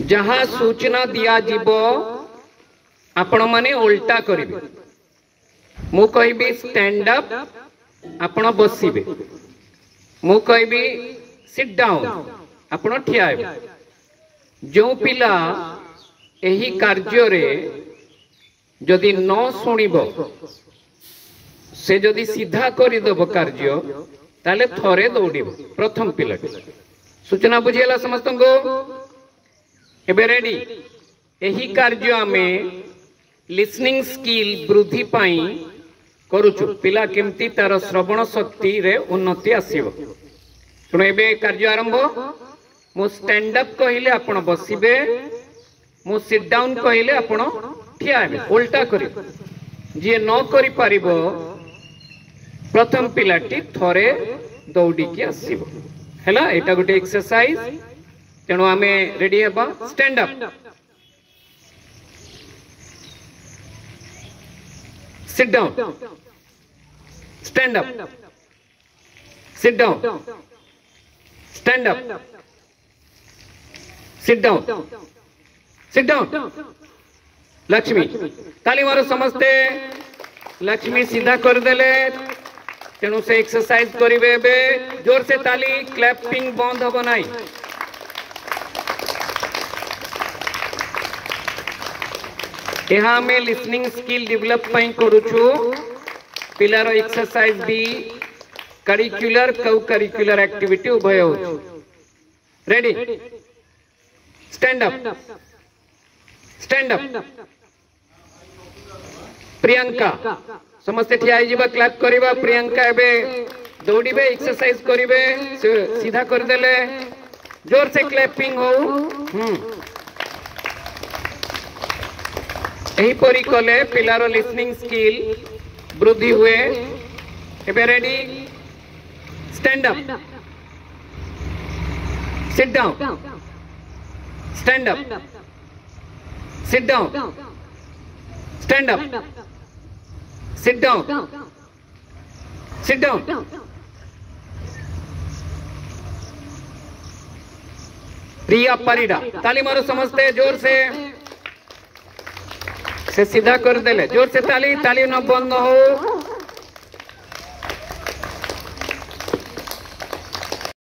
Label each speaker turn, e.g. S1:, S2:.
S1: जहाँ सूचना दिया जीवो आपण माने उल्टा करिवे। मु कहबी स्टैंड अप आपण बसिबे, मु कहबी सिट डाउन आपण ठिया हेबे। जो पिला एही कार्य रे जदि न सुनिबो से जदि सीधा करिदेबो कार्य ताले थरे दौड़िबो। प्रथम पिला सूचना बुझीला समस्त को एबे रेडी। एही कार्य आमे लिसनिंग स्किल वृद्धि पाई करूछु। पिला केमती तार श्रवण शक्ति रे उन्नति आसीबो। सुनो एबे कार्य आरंभ। मु स्टैंड अप कहिले आपण बसिबे, मु सिट डाउन कहिले आपण ठिया हेबे। उल्टा करिबो। जे न करि पारिबो प्रथम पिलाटी थरे दौड़ी के आसीबो। हैला एटा गोटे एक्सरसाइज। तेणु आमे रेडी हेबा। Stand up, sit down, stand up, sit down, stand up, sit down, sit down. Lakshmi ताली मारो समस्ते। लक्ष्मी सीधा कर देले। तेणु से एक्सरसाइज करिवे। बे जोर से ताली। क्लैपिंग बंद हो नाही। यहाँ में लिसनिंग स्किल डेवलप पई करूछु। पिलार एक्सरसाइज भी करिकुलर को करिकुलर एक्टिविटी उभय हो। Ready stand up, stand up. Priyanka समस्ते ठिया जीवा। क्लैप करिबा। प्रियंका एबे दौड़िबे, एक्सरसाइज करिबे। सीधा कर देले। जोर से क्लैपिंग हो। यही परी कले पिलार लिसनिंग स्किल वृद्धि हुए। एबे ready stand up, sit down, stand up, sit down, stand up, sit down, sit down. Priya Parida ताली मारो समझते जोर से सीधा कर देले। जोर से ताली। ताली न बंद हो।